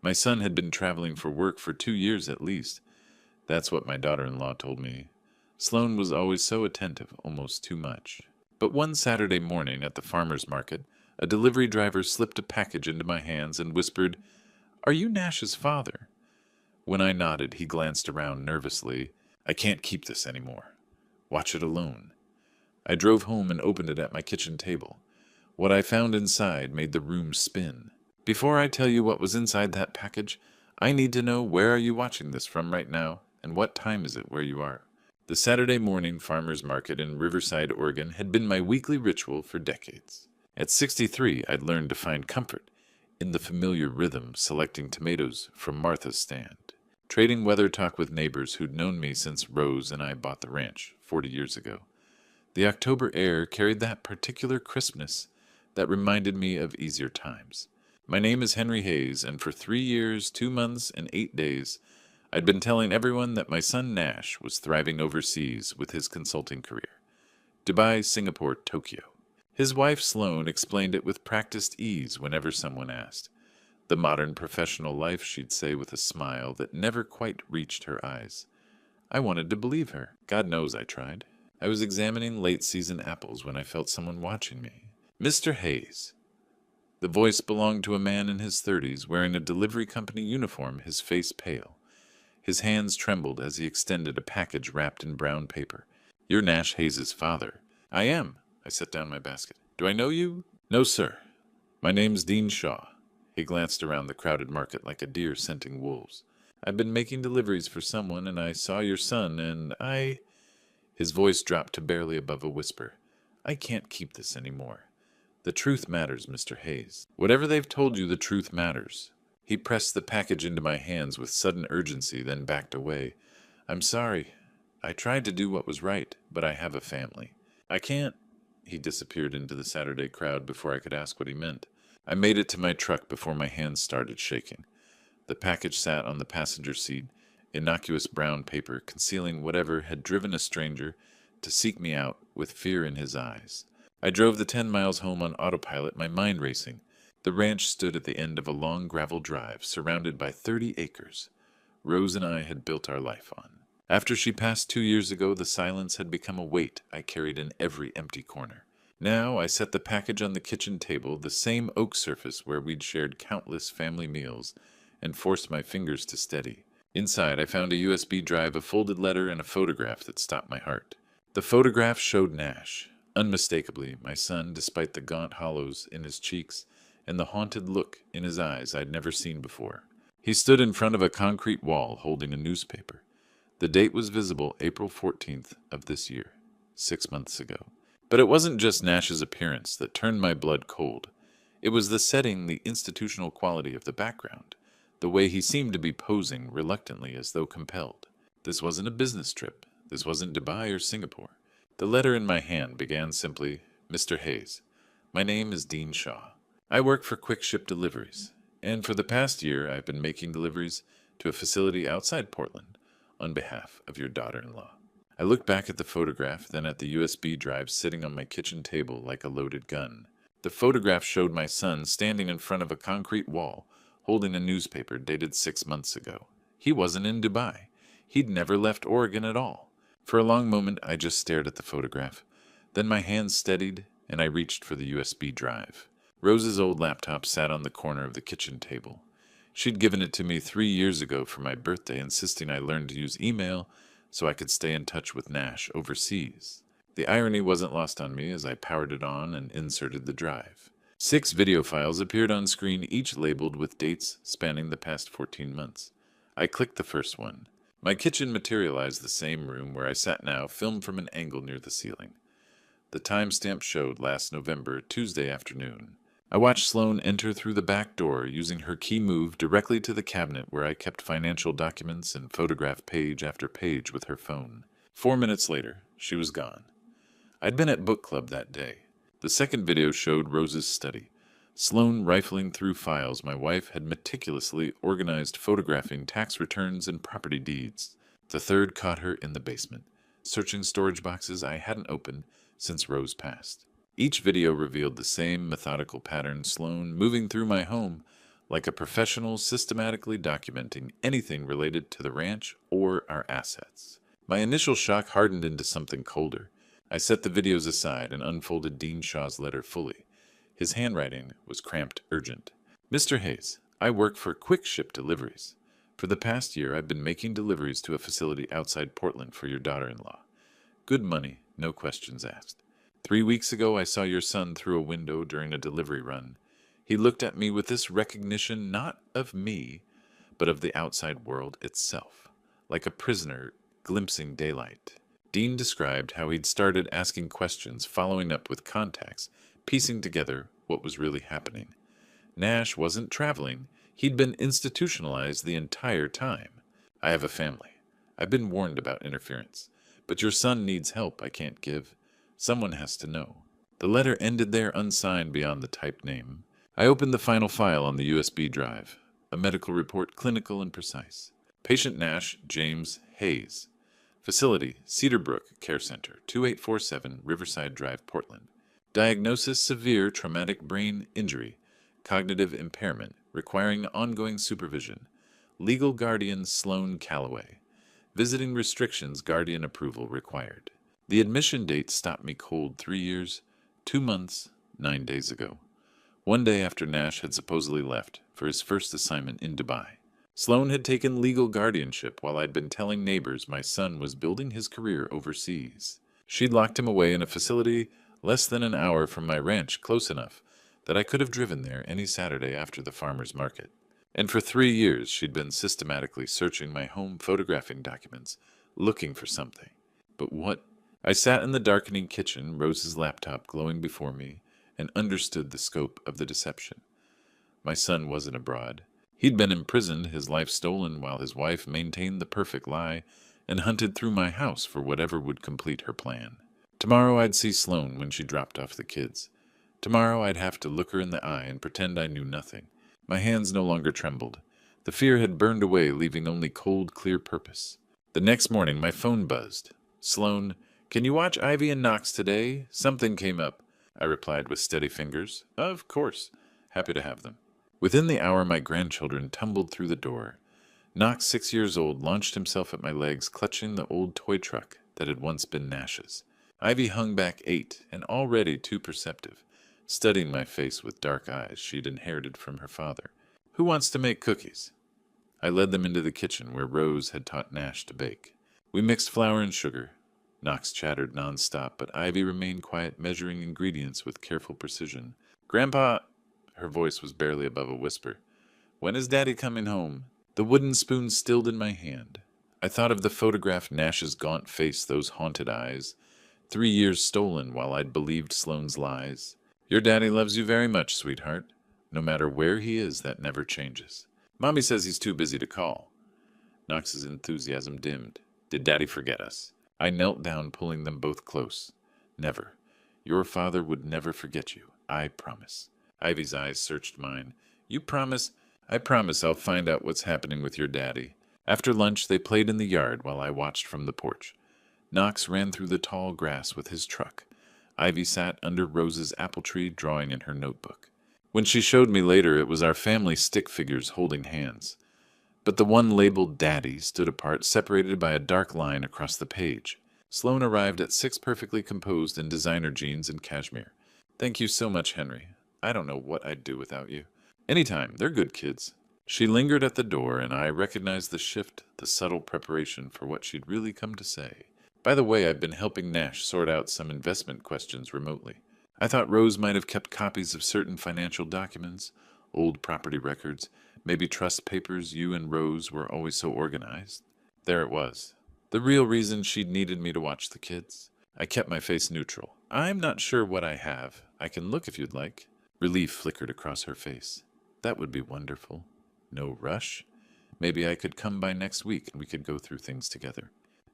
My son had been traveling for work for 2 years at least. That's what my daughter-in-law told me. Sloane was always so attentive, almost too much. But one Saturday morning at the farmer's market, a delivery driver slipped a package into my hands and whispered, "Are you Nash's father?" When I nodded, he glanced around nervously. "I can't keep this anymore. Watch it alone." I drove home and opened it at my kitchen table. What I found inside made the room spin. Before I tell you what was inside that package, I need to know, where are you watching this from right now, and what time is it where you are? The Saturday morning farmer's market in Riverside, Oregon had been my weekly ritual for decades. At 63, I'd learned to find comfort in the familiar rhythm, selecting tomatoes from Martha's stand, trading weather talk with neighbors who'd known me since Rose and I bought the ranch 40 years ago. The October air carried that particular crispness that reminded me of easier times. My name is Henry Hayes, and for 3 years, 2 months, and 8 days, I'd been telling everyone that my son Nash was thriving overseas with his consulting career. Dubai, Singapore, Tokyo. His wife Sloane explained it with practiced ease whenever someone asked. The modern professional life, she'd say with a smile that never quite reached her eyes. I wanted to believe her. God knows I tried. I was examining late-season apples when I felt someone watching me. "Mr. Hayes." The voice belonged to a man in his 30s, wearing a delivery company uniform, his face pale. His hands trembled as he extended a package wrapped in brown paper. "You're Nash Hayes' father." "I am." I set down my basket. "Do I know you?" "No, sir. My name's Dean Shaw." He glanced around the crowded market like a deer scenting wolves. "I've been making deliveries for someone, and I saw your son, and I—" His voice dropped to barely above a whisper. "I can't keep this anymore. The truth matters, Mr. Hayes. Whatever they've told you, the truth matters." He pressed the package into my hands with sudden urgency, then backed away. "I'm sorry. I tried to do what was right, but I have a family. I can't—" He disappeared into the Saturday crowd before I could ask what he meant. I made it to my truck before my hands started shaking. The package sat on the passenger seat, innocuous brown paper concealing whatever had driven a stranger to seek me out with fear in his eyes. I drove the 10 miles home on autopilot, my mind racing. The ranch stood at the end of a long gravel drive, surrounded by 30 acres. Rose and I had built our life on. After she passed 2 years ago, the silence had become a weight I carried in every empty corner. Now I set the package on the kitchen table, the same oak surface where we'd shared countless family meals, and forced my fingers to steady. Inside, I found a USB drive, a folded letter, and a photograph that stopped my heart. The photograph showed Nash, unmistakably my son, despite the gaunt hollows in his cheeks and the haunted look in his eyes I'd never seen before. He stood in front of a concrete wall holding a newspaper. The date was visible, April 14th of this year, 6 months ago. But it wasn't just Nash's appearance that turned my blood cold. It was the setting, the institutional quality of the background, the way he seemed to be posing reluctantly as though compelled. This wasn't a business trip. This wasn't Dubai or Singapore. The letter in my hand began simply, "Mr. Hayes, my name is Dean Shaw. I work for Quick Ship Deliveries, and for the past year I've been making deliveries to a facility outside Portland on behalf of your daughter-in-law." I looked back at the photograph, then at the USB drive sitting on my kitchen table like a loaded gun. The photograph showed my son standing in front of a concrete wall, holding a newspaper dated 6 months ago. He wasn't in Dubai. He'd never left Oregon at all. For a long moment, I just stared at the photograph. Then my hands steadied, and I reached for the USB drive. Rose's old laptop sat on the corner of the kitchen table. She'd given it to me 3 years ago for my birthday, insisting I learn to use email so I could stay in touch with Nash overseas. The irony wasn't lost on me as I powered it on and inserted the drive. 6 video files appeared on screen, each labeled with dates spanning the past 14 months. I clicked the first one. My kitchen materialized the same room where I sat now, filmed from an angle near the ceiling. The timestamp showed last November, Tuesday afternoon. I watched Sloane enter through the back door, using her key move directly to the cabinet where I kept financial documents and photographed page after page with her phone. 4 minutes later, she was gone. I'd been at book club that day. The second video showed Rose's study. Sloane rifling through files my wife had meticulously organized, photographing tax returns and property deeds. The third caught her in the basement, searching storage boxes I hadn't opened since Rose passed. Each video revealed the same methodical pattern, Sloane moving through my home, like a professional systematically documenting anything related to the ranch or our assets. My initial shock hardened into something colder. I set the videos aside and unfolded Dean Shaw's letter fully. His handwriting was cramped urgent. Mr. Hayes, I work for Quick Ship Deliveries. For the past year, I've been making deliveries to a facility outside Portland for your daughter-in-law. Good money, no questions asked. 3 weeks ago, I saw your son through a window during a delivery run. He looked at me with this recognition not of me, but of the outside world itself, like a prisoner glimpsing daylight. Dean described how he'd started asking questions, following up with contacts, piecing together what was really happening. Nash wasn't traveling. He'd been institutionalized the entire time. I have a family. I've been warned about interference. But your son needs help I can't give. Someone has to know. The letter ended there unsigned beyond the typed name. I opened the final file on the USB drive. A medical report, clinical and precise. Patient Nash James Hayes. Facility, Cedarbrook Care Center, 2847 Riverside Drive, Portland. Diagnosis, severe traumatic brain injury. Cognitive impairment, requiring ongoing supervision. Legal guardian Sloane Calloway. Visiting restrictions, guardian approval required. The admission date stopped me cold 3 years, 2 months, 9 days ago. One day after Nash had supposedly left for his first assignment in Dubai. Sloane had taken legal guardianship while I'd been telling neighbors my son was building his career overseas. She'd locked him away in a facility less than an hour from my ranch, close enough that I could have driven there any Saturday after the farmer's market. And for 3 years she'd been systematically searching my home photographing documents, looking for something. But what? I sat in the darkening kitchen, Rose's laptop glowing before me, and understood the scope of the deception. My son wasn't abroad. He'd been imprisoned, his life stolen, while his wife maintained the perfect lie and hunted through my house for whatever would complete her plan. Tomorrow I'd see Sloane when she dropped off the kids. Tomorrow I'd have to look her in the eye and pretend I knew nothing. My hands no longer trembled. The fear had burned away, leaving only cold, clear purpose. The next morning my phone buzzed. Sloane, can you watch Ivy and Knox today? Something came up. I replied with steady fingers. Of course. Happy to have them. Within the hour my grandchildren tumbled through the door. Knox, 6 years old, launched himself at my legs, clutching the old toy truck that had once been Nash's. Ivy hung back 8, and already too perceptive, studying my face with dark eyes she'd inherited from her father. Who wants to make cookies? I led them into the kitchen where Rose had taught Nash to bake. We mixed flour and sugar. Knox chattered nonstop, but Ivy remained quiet, measuring ingredients with careful precision. Grandpa, her voice was barely above a whisper. When is Daddy coming home? The wooden spoon stilled in my hand. I thought of the photograph, Nash's gaunt face, those haunted eyes. 3 years stolen while I'd believed Sloane's lies. Your daddy loves you very much, sweetheart. No matter where he is, that never changes. Mommy says he's too busy to call. Knox's enthusiasm dimmed. Did Daddy forget us? I knelt down, pulling them both close. Never. Your father would never forget you. I promise. Ivy's eyes searched mine. You promise? I promise I'll find out what's happening with your daddy. After lunch, they played in the yard while I watched from the porch. Knox ran through the tall grass with his truck. Ivy sat under Rose's apple tree, drawing in her notebook. When she showed me later, it was our family stick figures holding hands. But the one labeled Daddy stood apart, separated by a dark line across the page. Sloane arrived at 6 perfectly composed in designer jeans and cashmere. Thank you so much, Henry. I don't know what I'd do without you. Anytime, they're good kids. She lingered at the door, and I recognized the shift, the subtle preparation for what she'd really come to say. By the way, I've been helping Nash sort out some investment questions remotely. I thought Rose might have kept copies of certain financial documents, old property records, maybe trust papers. You and Rose were always so organized. There it was. The real reason she'd needed me to watch the kids. I kept my face neutral. I'm not sure what I have. I can look if you'd like. Relief flickered across her face. That would be wonderful. No rush. Maybe I could come by next week and we could go through things together.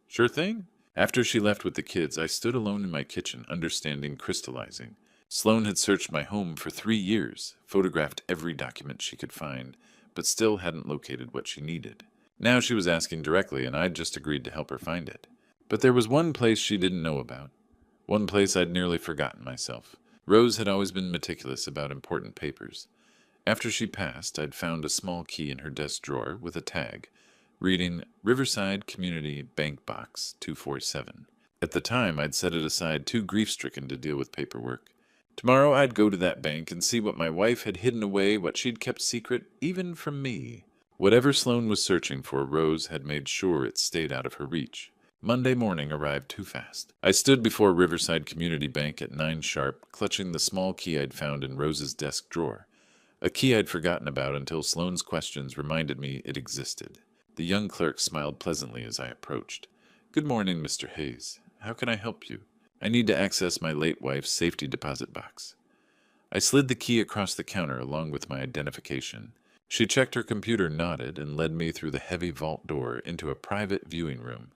Sure thing. After she left with the kids, I stood alone in my kitchen, understanding, crystallizing. Sloane had searched my home for 3 years, photographed every document she could find, but still hadn't located what she needed. Now she was asking directly, and I'd just agreed to help her find it. But there was one place she didn't know about. One place I'd nearly forgotten myself. Rose had always been meticulous about important papers. After she passed, I'd found a small key in her desk drawer with a tag, reading Riverside Community Bank Box 247. At the time, I'd set it aside too grief-stricken to deal with paperwork. Tomorrow I'd go to that bank and see what my wife had hidden away, what she'd kept secret, even from me. Whatever Sloane was searching for, Rose had made sure it stayed out of her reach. Monday morning arrived too fast. I stood before Riverside Community Bank at 9 sharp, clutching the small key I'd found in Rose's desk drawer. A key I'd forgotten about until Sloane's questions reminded me it existed. The young clerk smiled pleasantly as I approached. "Good morning, Mr. Hayes. How can I help you?" "I need to access my late wife's safety deposit box." I slid the key across the counter along with my identification. She checked her computer, nodded, and led me through the heavy vault door into a private viewing room.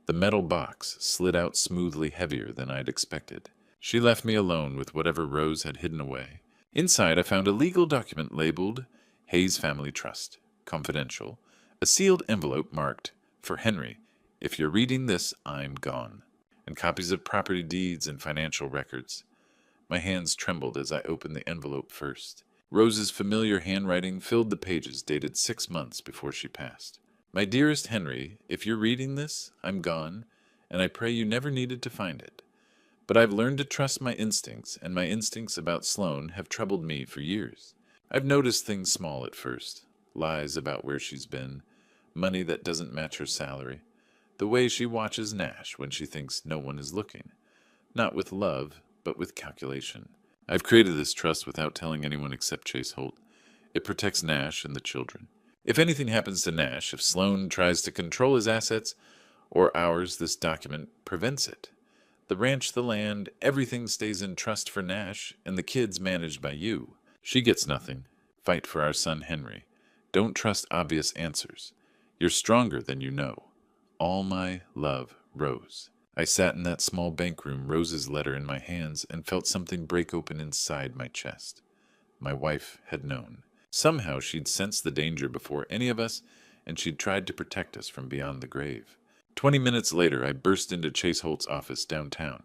The metal box slid out smoothly, heavier than I'd expected. She left me alone with whatever Rose had hidden away. Inside, I found a legal document labeled Hayes Family Trust, Confidential, a sealed envelope marked, "For Henry. If you're reading this, I'm gone," and copies of property deeds and financial records. My hands trembled as I opened the envelope first. Rose's familiar handwriting filled the pages dated 6 months before she passed. "My dearest Henry, if you're reading this, I'm gone, and I pray you never needed to find it. But I've learned to trust my instincts, and my instincts about Sloane have troubled me for years. I've noticed things small at first, lies about where she's been, money that doesn't match her salary, the way she watches Nash when she thinks no one is looking, not with love, but with calculation. I've created this trust without telling anyone except Chase Holt. It protects Nash and the children. If anything happens to Nash, if Sloane tries to control his assets or ours, this document prevents it. The ranch, the land, everything stays in trust for Nash, and the kids managed by you. She gets nothing. Fight for our son Henry. Don't trust obvious answers. You're stronger than you know. All my love, Rose." I sat in that small bank room, Rose's letter in my hands, and felt something break open inside my chest. My wife had known. Somehow she'd sensed the danger before any of us, and she'd tried to protect us from beyond the grave. 20 minutes later, I burst into Chase Holt's office downtown.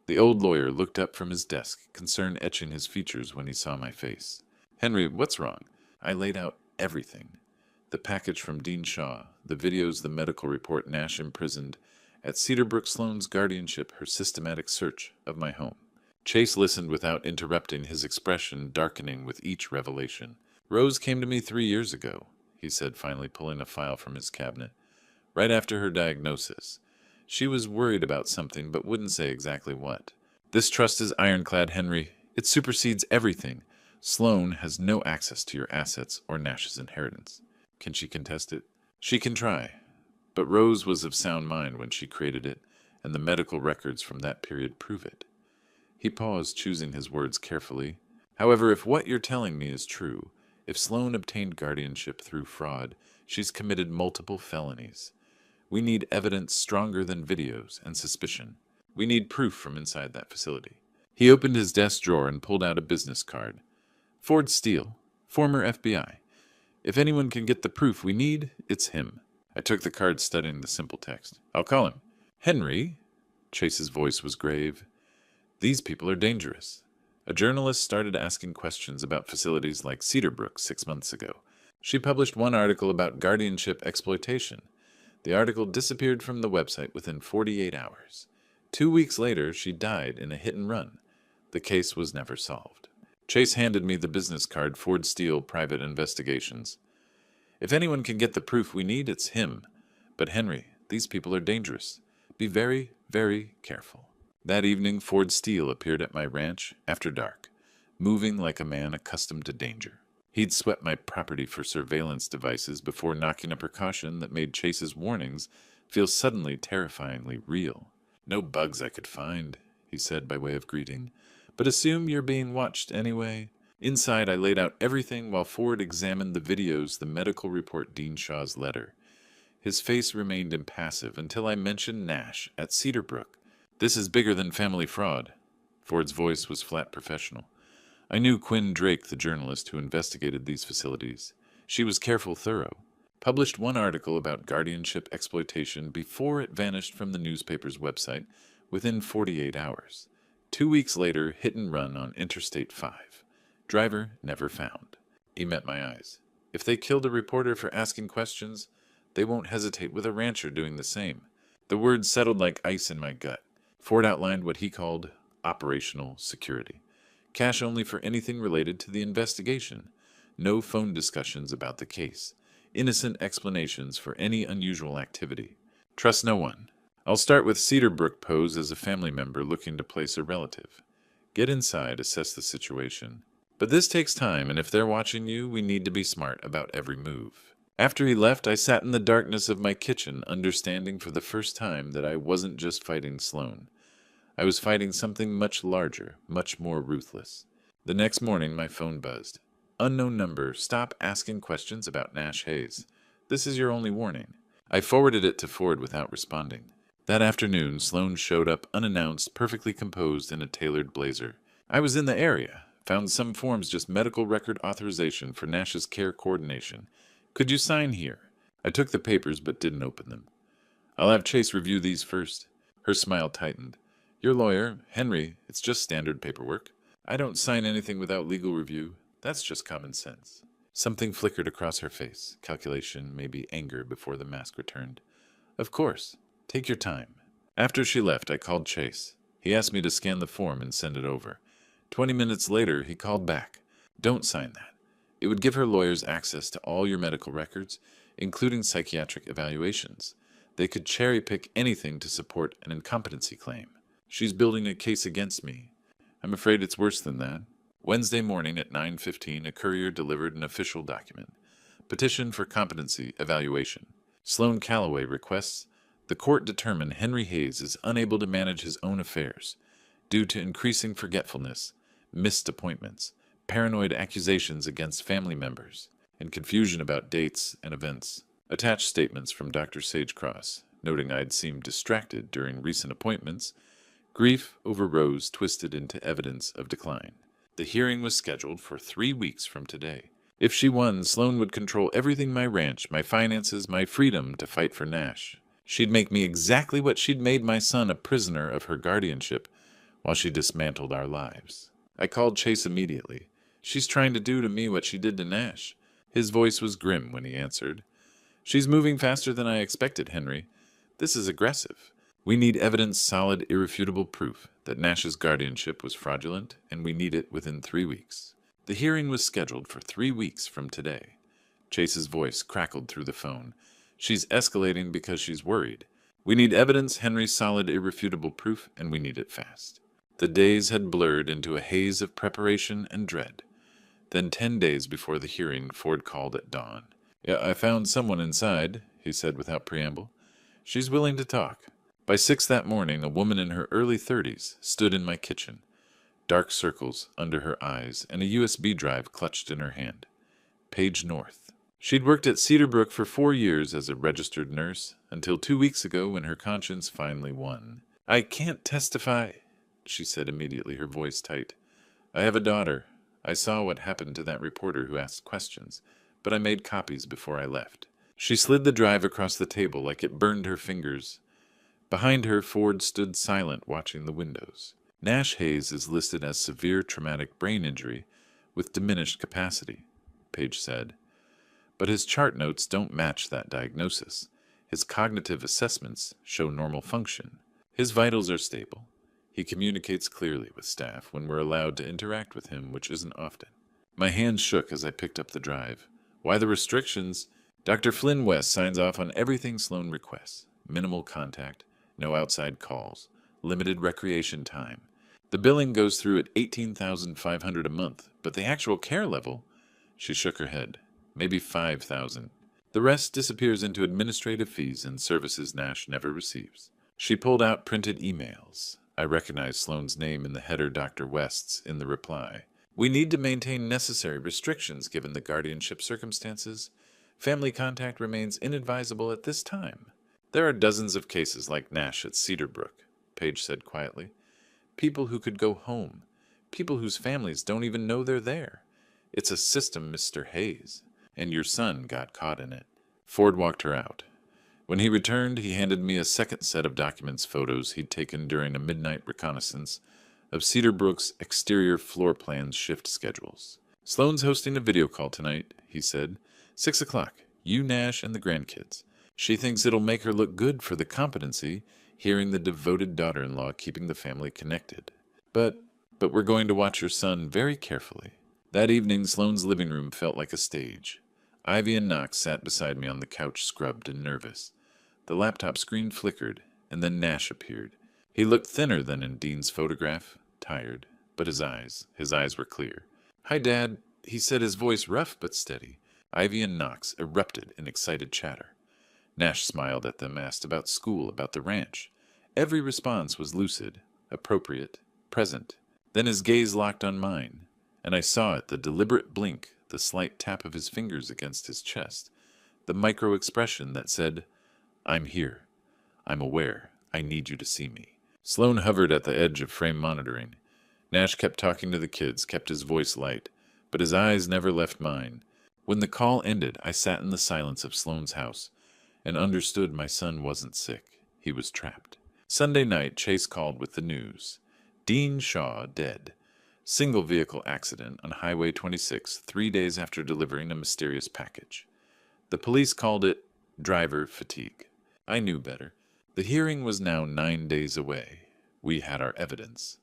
The old lawyer looked up from his desk, concern etching his features when he saw my face. "Henry, what's wrong?" I laid out everything. The package from Dean Shaw, the videos, the medical report Nash imprisoned, at Cedarbrook Sloane's guardianship, her systematic search of my home. Chase listened without interrupting, his expression darkening with each revelation. "Rose came to me 3 years ago," he said, finally pulling a file from his cabinet. "Right after her diagnosis. She was worried about something, but wouldn't say exactly what. This trust is ironclad, Henry. It supersedes everything. Sloane has no access to your assets or Nash's inheritance." "Can she contest it?" "She can try. But Rose was of sound mind when she created it, and the medical records from that period prove it." He paused, choosing his words carefully. "However, if what you're telling me is true, if Sloane obtained guardianship through fraud, she's committed multiple felonies. We need evidence stronger than videos and suspicion. We need proof from inside that facility." He opened his desk drawer and pulled out a business card. "Ford Steele, former FBI. If anyone can get the proof we need, it's him." I took the card, studying the simple text. "I'll call him." "Henry," Chase's voice was grave, "these people are dangerous." A journalist started asking questions about facilities like Cedarbrook 6 months ago. She published one article about guardianship exploitation. The article disappeared from the website within 48 hours. 2 weeks later, she died in a hit and run. The case was never solved. Chase handed me the business card, Ford Steele Private Investigations. "If anyone can get the proof we need, it's him. But Henry, these people are dangerous. Be very, very careful." That evening, Ford Steele appeared at my ranch after dark, moving like a man accustomed to danger. He'd swept my property for surveillance devices before knocking a precaution that made Chase's warnings feel suddenly terrifyingly real. "No bugs I could find," he said by way of greeting, "but assume you're being watched anyway." Inside, I laid out everything while Ford examined the videos, the medical report, Dean Shaw's letter. His face remained impassive until I mentioned Nash at Cedarbrook. "This is bigger than family fraud." Ford's voice was flat professional. I knew Quinn Drake, the journalist who investigated these facilities. She was careful, thorough. Published one article about guardianship exploitation before it vanished from the newspaper's website within 48 hours. 2 weeks later, hit and run on Interstate 5. Driver never found. He met my eyes. If they killed a reporter for asking questions, they won't hesitate with a rancher doing the same. The words settled like ice in my gut. Ford outlined what he called operational security. Cash only for anything related to the investigation. No phone discussions about the case. Innocent explanations for any unusual activity. Trust no one. I'll start with Cedarbrook pose as a family member looking to place a relative. Get inside, assess the situation. But this takes time, and if they're watching you, we need to be smart about every move. After he left, I sat in the darkness of my kitchen, understanding for the first time that I wasn't just fighting Sloane. I was fighting something much larger, much more ruthless. The next morning, my phone buzzed. Unknown number, stop asking questions about Nash Hayes. This is your only warning. I forwarded it to Ford without responding. That afternoon, Sloane showed up unannounced, perfectly composed in a tailored blazer. I was in the area. Found some forms just medical record authorization for Nash's care coordination. Could you sign here? I took the papers but didn't open them. I'll have Chase review these first. Her smile tightened. Your lawyer, Henry, it's just standard paperwork. I don't sign anything without legal review. That's just common sense. Something flickered across her face. Calculation, maybe anger before the mask returned. Of course. Take your time. After she left, I called Chase. He asked me to scan the form and send it over. 20 minutes later, he called back. Don't sign that. It would give her lawyers access to all your medical records, including psychiatric evaluations. They could cherry-pick anything to support an incompetency claim. She's building a case against me. I'm afraid it's worse than that. Wednesday morning at 9:15, a courier delivered an official document. Petition for competency evaluation. Sloane Calloway requests the court determine Henry Hayes is unable to manage his own affairs due to increasing forgetfulness, missed appointments, paranoid accusations against family members, and confusion about dates and events. Attached statements from Dr. Sagecross, noting I'd seemed distracted during recent appointments. Grief over Rose twisted into evidence of decline. The hearing was scheduled for 3 weeks from today. If she won, Sloane would control everything: my ranch, my finances, my freedom to fight for Nash. She'd make me exactly what she'd made my son, a prisoner of her guardianship, while she dismantled our lives. I called Chase immediately. She's trying to do to me what she did to Nash. His voice was grim when he answered. She's moving faster than I expected, Henry. This is aggressive. We need evidence, solid, irrefutable proof that Nash's guardianship was fraudulent, and we need it within 3 weeks. The hearing was scheduled for 3 weeks from today. Chase's voice crackled through the phone. She's escalating because she's worried. We need evidence, Henry, solid, irrefutable proof, and we need it fast. The days had blurred into a haze of preparation and dread. Then 10 days before the hearing, Ford called at dawn. Yeah, I found someone inside, he said without preamble. She's willing to talk. By 6 that morning, a woman in her early 30s stood in my kitchen, dark circles under her eyes and a USB drive clutched in her hand. Page North. She'd worked at Cedarbrook for 4 years as a registered nurse, until 2 weeks ago when her conscience finally won. I can't testify, she said immediately, her voice tight. I have a daughter. I saw what happened to that reporter who asked questions, but I made copies before I left. She slid the drive across the table like it burned her fingers. Behind her, Ford stood silent, watching the windows. Nash Hayes is listed as severe traumatic brain injury with diminished capacity, Page said. But his chart notes don't match that diagnosis. His cognitive assessments show normal function. His vitals are stable. He communicates clearly with staff when we're allowed to interact with him, which isn't often. My hands shook as I picked up the drive. Why the restrictions? Dr. Flynn West signs off on everything Sloane requests. Minimal contact, no outside calls, limited recreation time. The billing goes through at $18,500 a month, but the actual care level, she shook her head, maybe $5,000. The rest disappears into administrative fees and services Nash never receives. She pulled out printed emails. I recognized Sloane's name in the header, Dr. West's, in the reply. We need to maintain necessary restrictions given the guardianship circumstances. Family contact remains inadvisable at this time. There are dozens of cases like Nash at Cedarbrook, Page said quietly. People who could go home. People whose families don't even know they're there. It's a system, Mr. Hayes, and your son got caught in it. Ford walked her out. When he returned, he handed me a second set of documents, photos he'd taken during a midnight reconnaissance of Cedarbrook's exterior floor plans shift schedules. Sloane's hosting a video call tonight, he said. 6 o'clock. You, Nash, and the grandkids. She thinks it'll make her look good for the competency, hearing the devoted daughter-in-law keeping the family connected. But we're going to watch your son very carefully. That evening, Sloane's living room felt like a stage. Ivy and Knox sat beside me on the couch, scrubbed and nervous. The laptop screen flickered, and then Nash appeared. He looked thinner than in Dean's photograph, tired, but his eyes were clear. "Hi, Dad," he said, his voice rough but steady. Ivy and Knox erupted in excited chatter. Nash smiled at them, asked about school, about the ranch. Every response was lucid, appropriate, present. Then his gaze locked on mine, and I saw it, the deliberate blink, the slight tap of his fingers against his chest, the micro-expression that said, "I'm here. I'm aware. I need you to see me." Sloane hovered at the edge of frame monitoring. Nash kept talking to the kids, kept his voice light, but his eyes never left mine. When the call ended, I sat in the silence of Sloane's house and understood my son wasn't sick. He was trapped. Sunday night, Chase called with the news. Dean Shaw dead. Single vehicle accident on Highway 26 3 days after delivering a mysterious package. The police called it driver fatigue. I knew better. The hearing was now 9 days away. We had our evidence.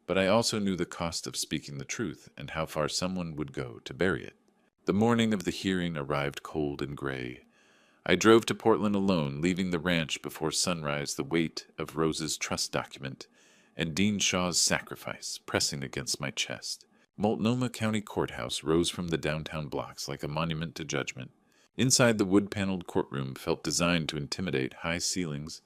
But I also knew the cost of speaking the truth and how far someone would go to bury it. The morning of the hearing arrived cold and gray. I drove to Portland alone, leaving the ranch before sunrise, the weight of Rose's trust document and Dean Shaw's sacrifice pressing against my chest. Multnomah County Courthouse rose from the downtown blocks like a monument to judgment. Inside, the wood-paneled courtroom felt designed to intimidate: high ceilings,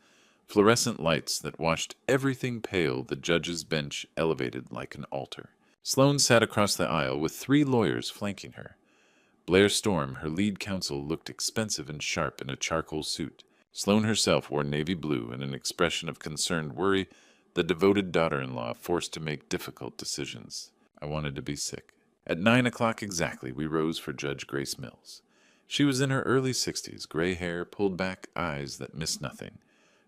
fluorescent lights that washed everything pale, the judge's bench elevated like an altar. Sloane sat across the aisle with 3 lawyers flanking her. Blair Storm, her lead counsel, looked expensive and sharp in a charcoal suit. Sloane herself wore navy blue and an expression of concerned worry, the devoted daughter-in-law forced to make difficult decisions. I wanted to be sick. At 9 o'clock exactly, we rose for Judge Grace Mills. She was in her early 60s, gray hair, pulled back eyes that missed nothing.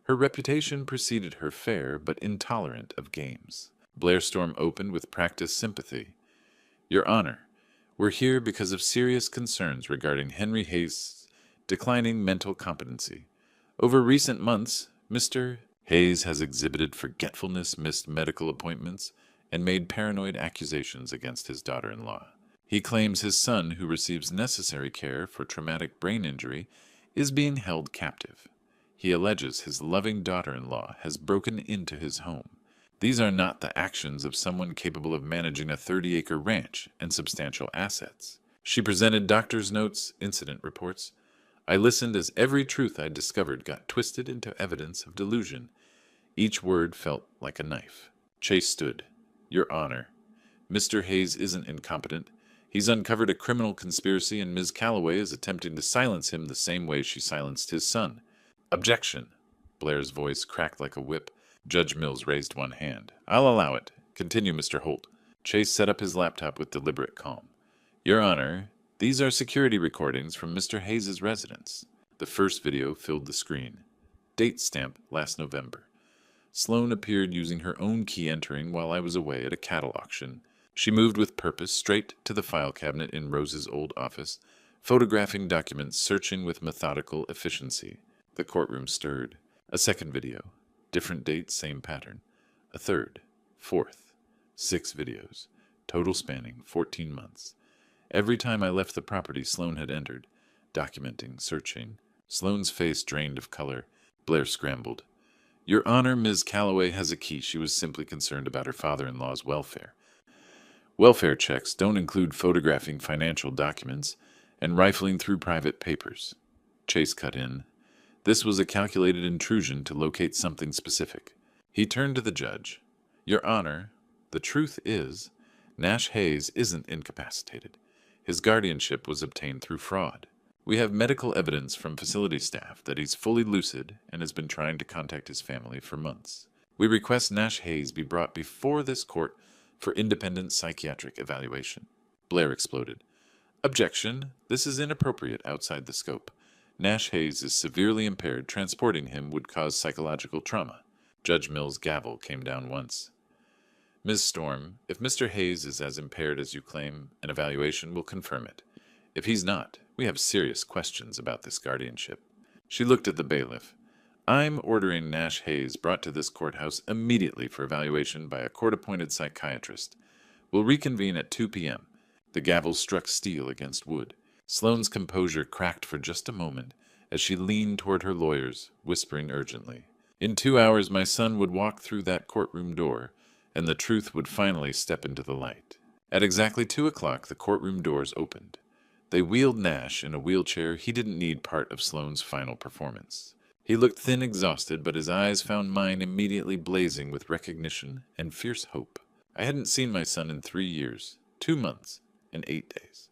Her reputation preceded her fair but intolerant of games. Blair Storm opened with practiced sympathy. "Your Honor, we're here because of serious concerns regarding Henry Hayes' declining mental competency. Over recent months, Mr. Hayes has exhibited forgetfulness, missed medical appointments, and made paranoid accusations against his daughter-in-law. He claims his son, who receives necessary care for traumatic brain injury, is being held captive. He alleges his loving daughter-in-law has broken into his home. These are not the actions of someone capable of managing a 30-acre ranch and substantial assets." She presented doctor's notes, incident reports. I listened as every truth I discovered got twisted into evidence of delusion. Each word felt like a knife. Chase stood. "Your Honor, Mr. Hayes isn't incompetent. He's uncovered a criminal conspiracy, and Ms. Calloway is attempting to silence him the same way she silenced his son." "Objection!" Blair's voice cracked like a whip. Judge Mills raised one hand. "I'll allow it. Continue, Mr. Holt." Chase set up his laptop with deliberate calm. "Your Honor, these are security recordings from Mr. Hayes' residence." The first video filled the screen. Date stamp last November. Sloane appeared using her own key entering while I was away at a cattle auction. She moved with purpose straight to the file cabinet in Rose's old office, photographing documents, searching with methodical efficiency. The courtroom stirred. A second video. Different date, same pattern. A third, fourth, 6 videos, total spanning 14 months. Every time I left the property, Sloane had entered, documenting, searching. Sloane's face drained of color. Blair scrambled. "Your Honor, Ms. Calloway has a key. She was simply concerned about her father-in-law's welfare. Welfare checks don't include photographing financial documents and rifling through private papers." Chase cut in. This was a calculated intrusion to locate something specific. He turned to the judge. "Your Honor, the truth is, Nash Hayes isn't incapacitated. His guardianship was obtained through fraud. We have medical evidence from facility staff that he's fully lucid and has been trying to contact his family for months. We request Nash Hayes be brought before this court for independent psychiatric evaluation." Blair exploded. "Objection. This is inappropriate outside the scope. Nash Hayes is severely impaired. Transporting him would cause psychological trauma." Judge Mills' gavel came down once. Ms. Storm, if Mr. Hayes is as impaired as you claim, an evaluation will confirm it. If he's not, we have serious questions about this guardianship. She looked at the bailiff. I'm ordering Nash Hayes brought to this courthouse immediately for evaluation by a court-appointed psychiatrist. We'll reconvene at 2 p.m. The gavel struck steel against wood. Sloane's composure cracked for just a moment as she leaned toward her lawyers, whispering urgently. In 2 hours, my son would walk through that courtroom door, and the truth would finally step into the light. At exactly 2 o'clock, the courtroom doors opened. They wheeled Nash in a wheelchair he didn't need part of Sloane's final performance. He looked thin, exhausted, but his eyes found mine immediately blazing with recognition and fierce hope. I hadn't seen my son in 3 years, 2 months, and 8 days.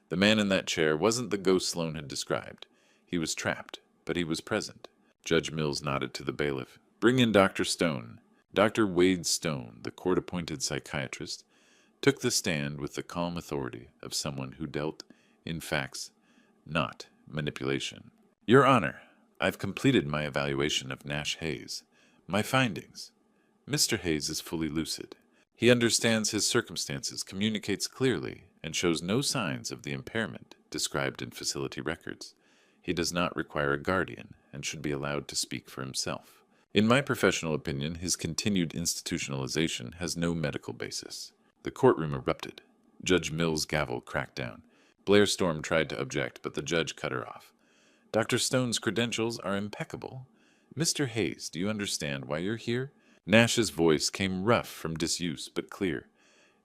The man in that chair wasn't the ghost Sloane had described. He was trapped, but he was present. Judge Mills nodded to the bailiff. Bring in Dr. Stone. Dr. Wade Stone, the court-appointed psychiatrist, took the stand with the calm authority of someone who dealt in facts, not manipulation. Your Honor, I've completed my evaluation of Nash Hayes. My findings. Mr. Hayes is fully lucid. He understands his circumstances, communicates clearly, and shows no signs of the impairment described in facility records. He does not require a guardian and should be allowed to speak for himself. In my professional opinion, his continued institutionalization has no medical basis. The courtroom erupted. Judge Mills' gavel cracked down. Blair Storm tried to object, but the judge cut her off. Dr. Stone's credentials are impeccable. Mr. Hayes, do you understand why you're here? Nash's voice came rough from disuse, but clear.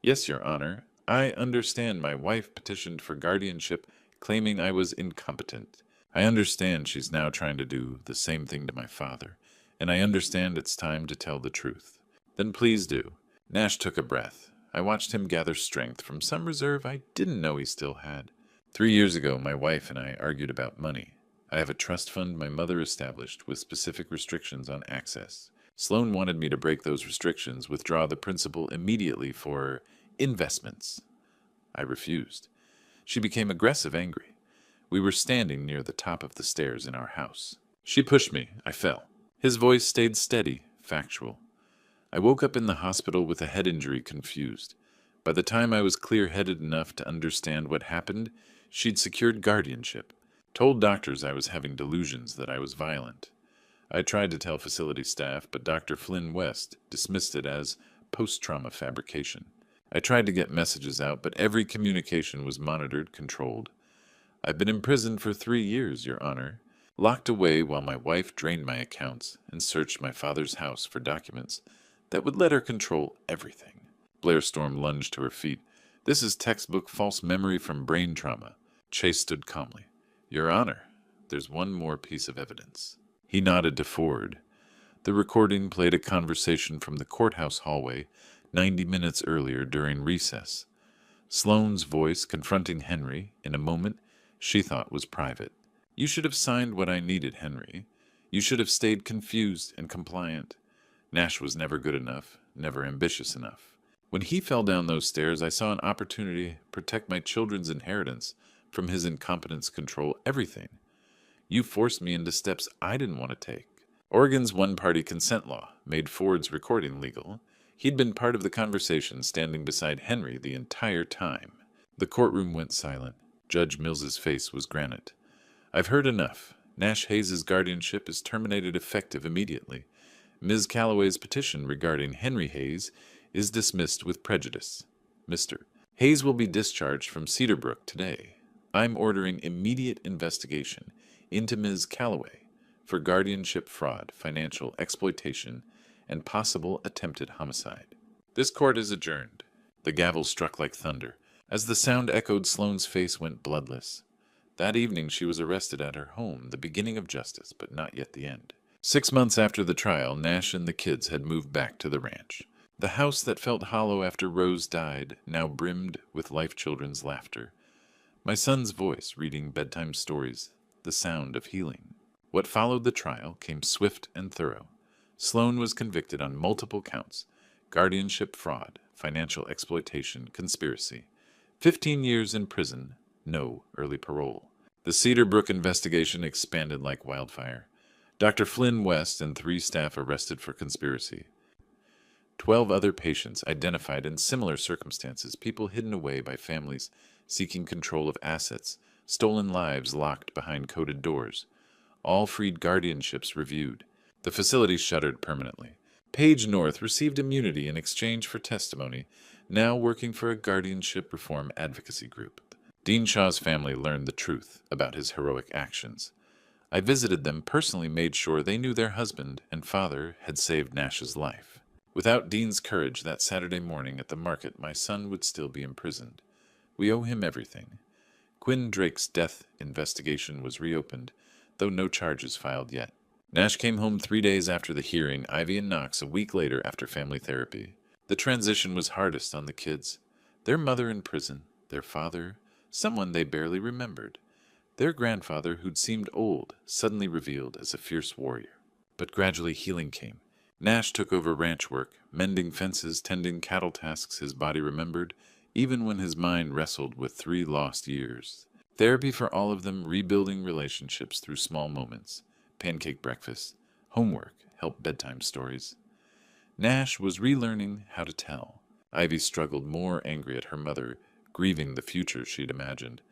Yes, Your Honor. I understand my wife petitioned for guardianship, claiming I was incompetent. I understand she's now trying to do the same thing to my father, and I understand it's time to tell the truth. Then please do. Nash took a breath. I watched him gather strength from some reserve I didn't know he still had. 3 years ago, my wife and I argued about money. I have a trust fund my mother established with specific restrictions on access. Sloane wanted me to break those restrictions, withdraw the principal immediately for investments. I refused. She became aggressive, angry. We were standing near the top of the stairs in our house. She pushed me. I fell. His voice stayed steady, factual. I woke up in the hospital with a head injury, confused. By the time I was clear-headed enough to understand what happened, she'd secured guardianship. Told doctors I was having delusions, that I was violent. I tried to tell facility staff, but Dr. Flynn West dismissed it as post-trauma fabrication. I tried to get messages out, but every communication was monitored, controlled. I've been imprisoned for 3 years, Your Honor, locked away while my wife drained my accounts and searched my father's house for documents that would let her control everything. Blair Storm lunged to her feet. This is textbook false memory from brain trauma. Chase stood calmly. Your Honor, there's one more piece of evidence. He nodded to Ford. The recording played a conversation from the courthouse hallway 90 minutes earlier during recess. Sloane's voice confronting Henry in a moment she thought was private. You should have signed what I needed, Henry. You should have stayed confused and compliant. Nash was never good enough, never ambitious enough. When he fell down those stairs, I saw an opportunity to protect my children's inheritance from his incompetence control everything. You forced me into steps I didn't want to take. Oregon's one-party consent law made Ford's recording legal. He'd been part of the conversation, standing beside Henry the entire time. The courtroom went silent. Judge Mills's face was granite. I've heard enough. Nash Hayes's guardianship is terminated effective immediately. Ms. Calloway's petition regarding Henry Hayes is dismissed with prejudice. Mr. Hayes will be discharged from Cedarbrook today. I'm ordering immediate investigation into Ms. Calloway for guardianship fraud, financial exploitation, and possible attempted homicide. This court is adjourned. The gavel struck like thunder. As the sound echoed, Sloane's face went bloodless. That evening she was arrested at her home, the beginning of justice, but not yet the end. 6 months after the trial, Nash and the kids had moved back to the ranch. The house that felt hollow after Rose died now brimmed with life children's laughter. My son's voice reading bedtime stories, the sound of healing. What followed the trial came swift and thorough. Sloane was convicted on multiple counts: guardianship fraud, financial exploitation, conspiracy. 15 years in prison, no early parole. The Cedar Brook investigation expanded like wildfire. Dr. Flynn West and 3 staff arrested for conspiracy. 12 other patients identified in similar circumstances, people hidden away by families seeking control of assets, stolen lives locked behind coded doors. All freed guardianships reviewed. The facility shuttered permanently. Paige North received immunity in exchange for testimony, now working for a guardianship reform advocacy group. Dean Shaw's family learned the truth about his heroic actions. I visited them, personally made sure they knew their husband and father had saved Nash's life. Without Dean's courage that Saturday morning at the market, my son would still be imprisoned. We owe him everything. Quinn Drake's death investigation was reopened, though no charges filed yet. Nash came home 3 days after the hearing, Ivy and Knox a week later after family therapy. The transition was hardest on the kids. Their mother in prison, their father, someone they barely remembered. Their grandfather, who'd seemed old, suddenly revealed as a fierce warrior. But gradually healing came. Nash took over ranch work, mending fences, tending cattle tasks his body remembered, even when his mind wrestled with 3 lost years. Therapy for all of them, rebuilding relationships through small moments. Pancake breakfast, homework, help bedtime stories. Nash was relearning how to tell. Ivy struggled, more angry at her mother, grieving the future she'd imagined.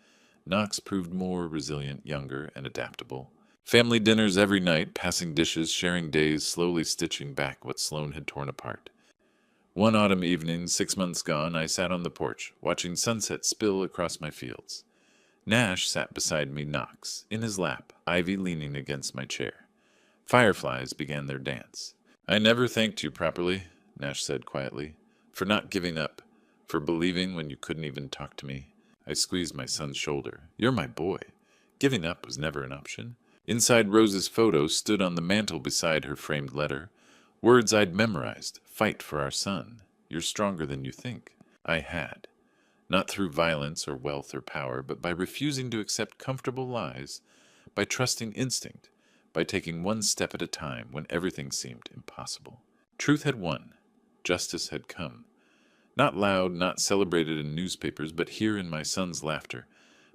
Knox proved more resilient, younger, and adaptable. Family dinners every night, passing dishes, sharing days, slowly stitching back what Sloane had torn apart. One autumn evening, 6 months gone, I sat on the porch, watching sunset spill across my fields. Nash sat beside me, Knox, in his lap, Ivy leaning against my chair. Fireflies began their dance. "I never thanked you properly," Nash said quietly, "for not giving up, for believing when you couldn't even talk to me." I squeezed my son's shoulder. "You're my boy. Giving up was never an option." Inside Rose's photo stood on the mantel beside her framed letter. Words I'd memorized. "Fight for our son. You're stronger than you think." I had. Not through violence or wealth or power, but by refusing to accept comfortable lies, by trusting instinct, by taking one step at a time when everything seemed impossible. Truth had won. Justice had come. Not loud, not celebrated in newspapers, but here in my son's laughter,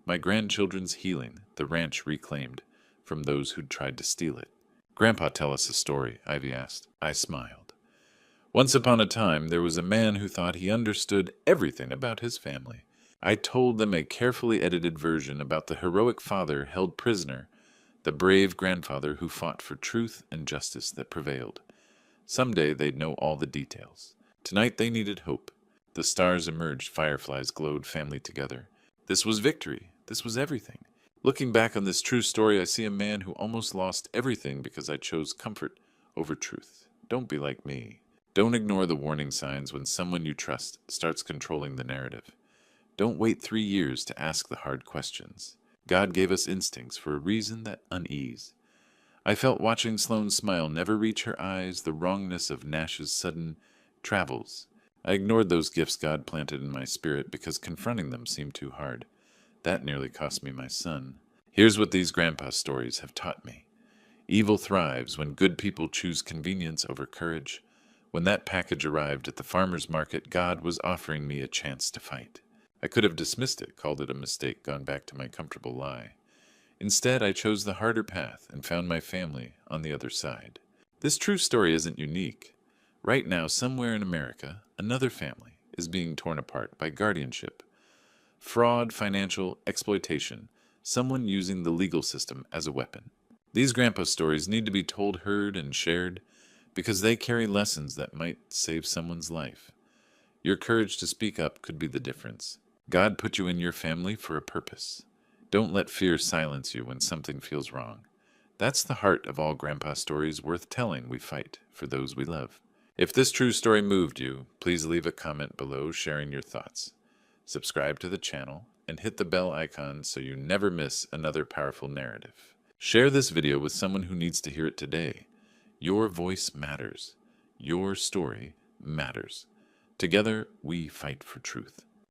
my grandchildren's healing, the ranch reclaimed from those who'd tried to steal it. "Grandpa, tell us a story," Ivy asked. I smiled. "Once upon a time, there was a man who thought he understood everything about his family. I told them a carefully edited version about the heroic father held prisoner, the brave grandfather who fought for truth and justice that prevailed. Someday they'd know all the details. Tonight they needed hope. The stars emerged, fireflies glowed, family together. This was victory. This was everything. Looking back on this true story, I see a man who almost lost everything because I chose comfort over truth. Don't be like me. Don't ignore the warning signs when someone you trust starts controlling the narrative. Don't wait 3 years to ask the hard questions. God gave us instincts for a reason, that unease. I felt watching Sloane's smile never reach her eyes, the wrongness of Nash's sudden travels. I ignored those gifts God planted in my spirit because confronting them seemed too hard. That nearly cost me my son. Here's what these grandpa stories have taught me. Evil thrives when good people choose convenience over courage. When that package arrived at the farmer's market, God was offering me a chance to fight. I could have dismissed it, called it a mistake, gone back to my comfortable lie. Instead, I chose the harder path and found my family on the other side. This true story isn't unique. Right now, somewhere in America, another family is being torn apart by guardianship. Fraud, financial exploitation, someone using the legal system as a weapon. These grandpa stories need to be told, heard, and shared because they carry lessons that might save someone's life. Your courage to speak up could be the difference. God put you in your family for a purpose. Don't let fear silence you when something feels wrong. That's the heart of all grandpa stories worth telling. We fight for those we love. If this true story moved you, please leave a comment below sharing your thoughts. Subscribe to the channel and hit the bell icon so you never miss another powerful narrative. Share this video with someone who needs to hear it today. Your voice matters. Your story matters. Together, we fight for truth.